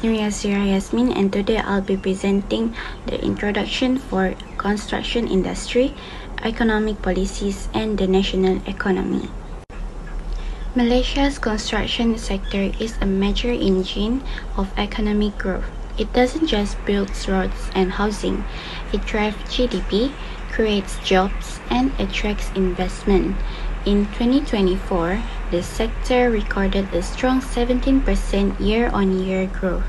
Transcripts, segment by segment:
is Nuria Zira Yasmin, and today I'll be presenting the introduction for construction industry, economic policies, and the national economy. Malaysia's construction sector is a major engine of economic growth. It doesn't just build roads and housing, it drives GDP, creates jobs, and attracts investment. In 2024, the sector recorded a strong 17% year-on-year growth.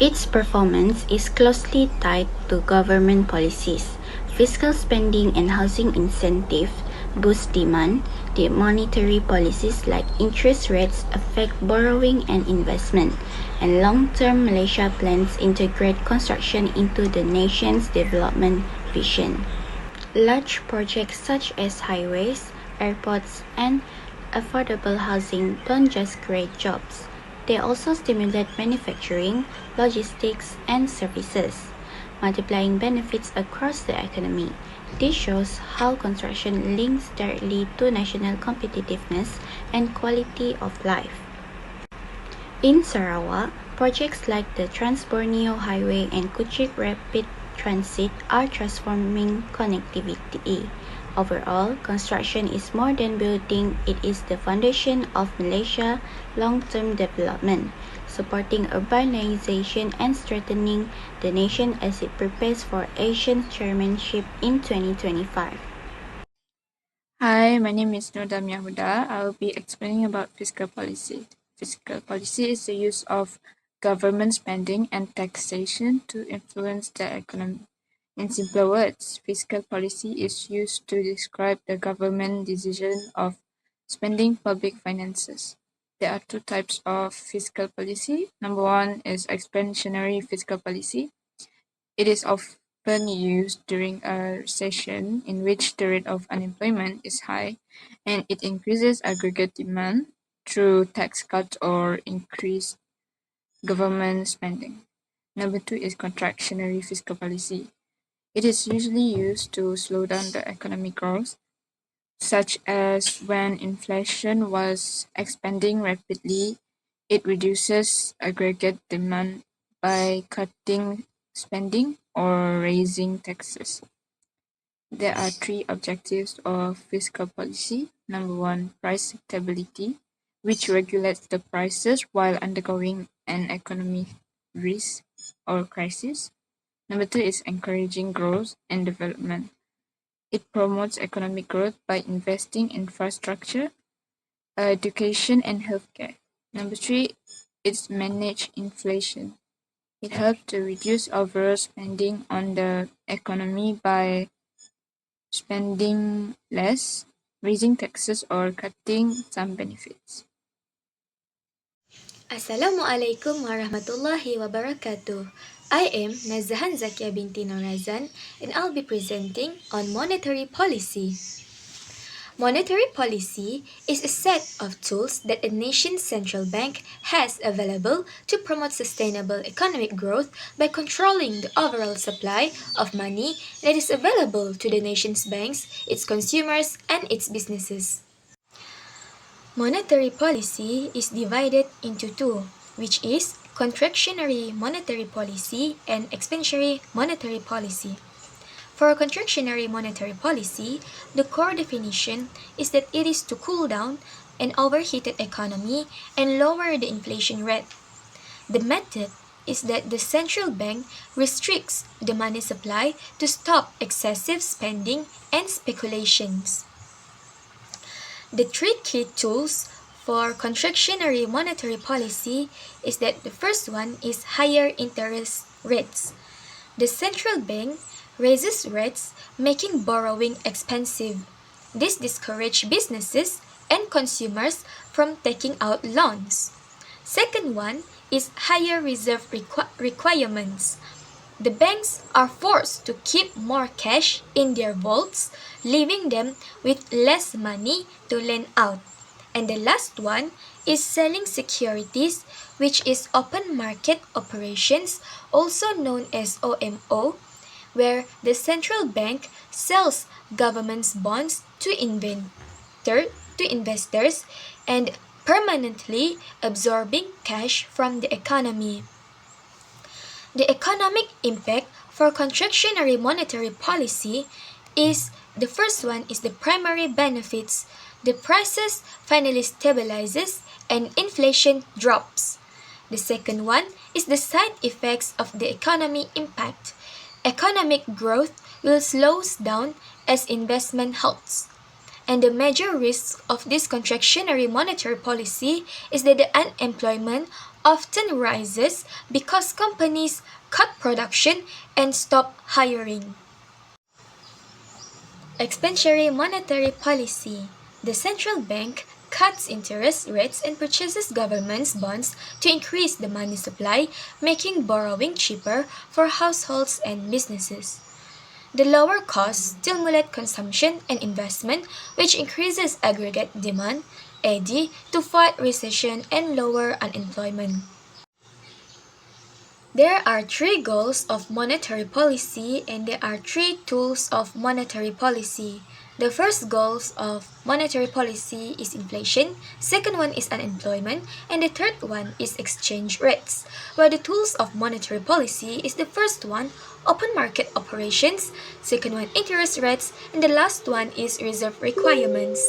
Its performance is closely tied to government policies. Fiscal spending and housing incentives boost demand. The monetary policies like interest rates affect borrowing and investment. And long-term Malaysia plans integrate construction into the nation's development vision. Large projects such as highways, airports, and affordable housing don't just create jobs. They also stimulate manufacturing, logistics, and services, multiplying benefits across the economy. This shows how construction links directly to national competitiveness and quality of life. In Sarawak, projects like the Trans-Borneo Highway and Kuching Rapid Transit are transforming connectivity. Overall, construction is more than building, it is the foundation of Malaysia's long-term development, supporting urbanization and strengthening the nation as it prepares for Asian chairmanship in 2025. Hi, my name is Nur Damia Huda. I will be explaining about fiscal policy. Fiscal policy is the use of government spending and taxation to influence the economy. In simpler words, fiscal policy is used to describe the government decision of spending public finances. There are two types of fiscal policy. Number one is expansionary fiscal policy. It is often used during a recession in which the rate of unemployment is high and it increases aggregate demand through tax cuts or increased government spending. Number two is contractionary fiscal policy. It is usually used to slow down the economic growth, such as when inflation was expanding rapidly, it reduces aggregate demand by cutting spending or raising taxes. There are three objectives of fiscal policy. Number one, price stability, which regulates the prices while undergoing an economic risk or crisis. Number two is encouraging growth and development. It promotes economic growth by investing in infrastructure, education, and healthcare. Number three is manage inflation. It helps to reduce overall spending on the economy by spending less, raising taxes, or cutting some benefits. Assalamualaikum warahmatullahi wabarakatuh. I am Nazahan Zakia binti Norazan and I'll be presenting on monetary policy. Monetary policy is a set of tools that a nation's central bank has available to promote sustainable economic growth by controlling the overall supply of money that is available to the nation's banks, its consumers, and its businesses. Monetary policy is divided into two, which is contractionary monetary policy and expansionary monetary policy. For contractionary monetary policy, the core definition is that it is to cool down an overheated economy and lower the inflation rate. The method is that the central bank restricts the money supply to stop excessive spending and speculations. The three key tools for contractionary monetary policy is that the first one is higher interest rates. The central bank raises rates, making borrowing expensive. This discourages businesses and consumers from taking out loans. Second one is higher reserve requirements. The banks are forced to keep more cash in their vaults, leaving them with less money to lend out. And the last one is selling securities, which is open market operations, also known as OMO, where the central bank sells government's bonds to investors and permanently absorbing cash from the economy. The economic impact for contractionary monetary policy is the first one is the primary benefits. The prices finally stabilizes and inflation drops. The second one is the side effects of the economy impact. Economic growth will slow down as investment halts. And the major risk of this contractionary monetary policy is that the unemployment often rises because companies cut production and stop hiring. Expansionary monetary policy. The central bank cuts interest rates and purchases government's bonds to increase the money supply, making borrowing cheaper for households and businesses. The lower costs stimulate consumption and investment, which increases aggregate demand, AD, to fight recession and lower unemployment. There are three goals of monetary policy and there are three tools of monetary policy. The first goals of monetary policy is inflation, second one is unemployment, and the third one is exchange rates. While the tools of monetary policy is the first one, open market operations, second one interest rates, and the last one is reserve requirements.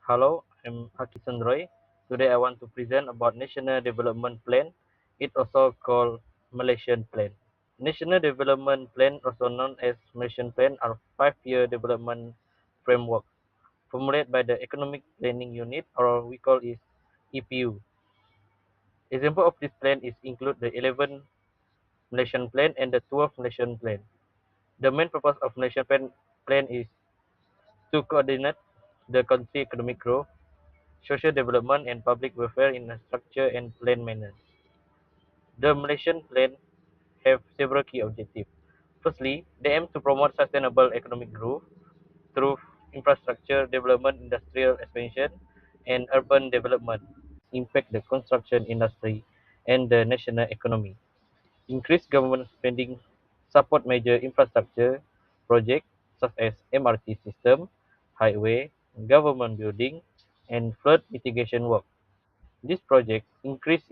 Hello, I'm Hakisan Roy. Today I want to present about National Development Plan. It also called Malaysian Plan. National Development Plan, also known as Malaysian Plan, are five-year development frameworks formulated by the Economic Planning Unit, or we call it EPU. Example of this plan is include the 11th Malaysian Plan and the 12th Malaysian Plan. The main purpose of Plan is to coordinate the country economic growth, social development and public welfare in a structured and planned manner. The Malaysian Plan have several key objectives. Firstly, they aim to promote sustainable economic growth through infrastructure development, industrial expansion, and urban development. Impact the construction industry and the national economy. Increase government spending, support major infrastructure projects such as MRT system, highway, government building, and flood mitigation work. This project increased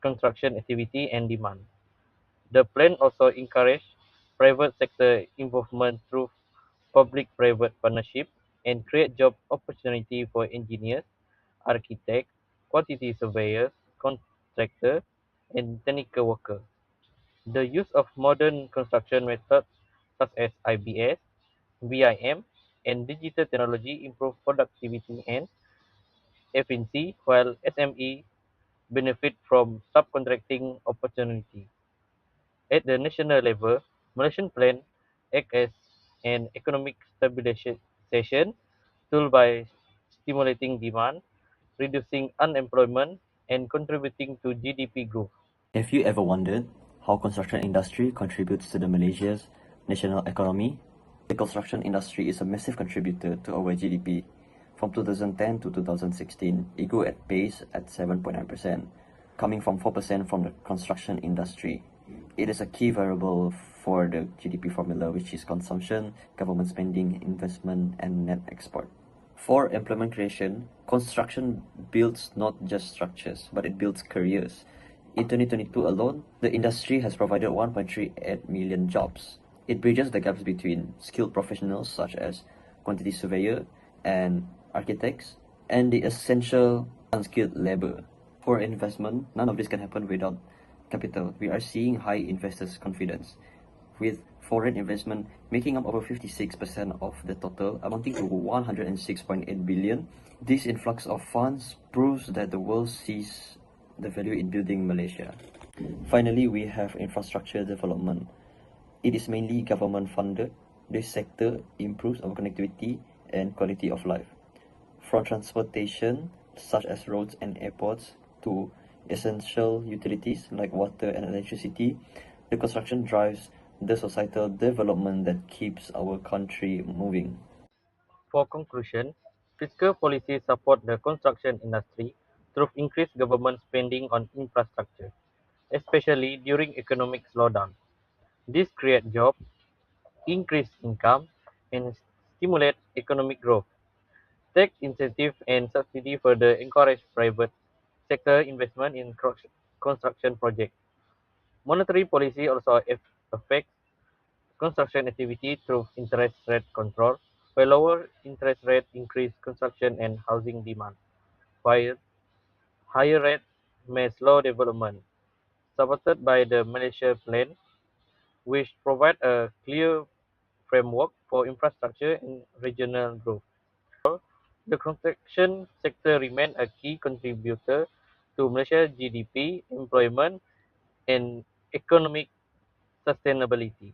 construction activity and demand. The plan also encouraged private sector involvement through public-private partnership and create job opportunity for engineers, architects, quantity surveyors, contractors, and technical workers. The use of modern construction methods such as IBS, BIM, and digital technology improve productivity and efficiency, while SME benefit from subcontracting opportunity. At the national level, Malaysian Plan act as an economic stabilization tool by stimulating demand, reducing unemployment, and contributing to GDP growth. Have you ever wondered how construction industry contributes to the Malaysia's national economy? The construction industry is a massive contributor to our GDP. From 2010 to 2016, it grew at pace at 7.9%, coming from 4% from the construction industry. It is a key variable for the GDP formula, which is consumption, government spending, investment, and net export. For employment creation, construction builds not just structures, but it builds careers. In 2022 alone, the industry has provided 1.38 million jobs. It bridges the gaps between skilled professionals such as quantity surveyor and architects and the essential unskilled labor. For investment, none of this can happen without capital. We are seeing high investors' confidence, with foreign investment making up over 56% of the total, amounting to 106.8 billion. This influx of funds proves that the world sees the value in building Malaysia. Finally, we have infrastructure development. It is mainly government funded. This sector improves our connectivity and quality of life. From transportation, such as roads and airports, to essential utilities like water and electricity, the construction drives the societal development that keeps our country moving. For conclusion, fiscal policy support the construction industry through increased government spending on infrastructure, especially during economic slowdown. This creates jobs, increase income, and stimulate economic growth. Tax incentive and subsidy further encourage private sector investment in construction projects. Monetary policy also affects construction activity through interest rate control, where lower interest rates increase construction and housing demand, while higher rates may slow development. Supported by the Malaysia Plan, which provide a clear framework for infrastructure and regional growth. The construction sector remains a key contributor to Malaysia's GDP, employment, and economic sustainability.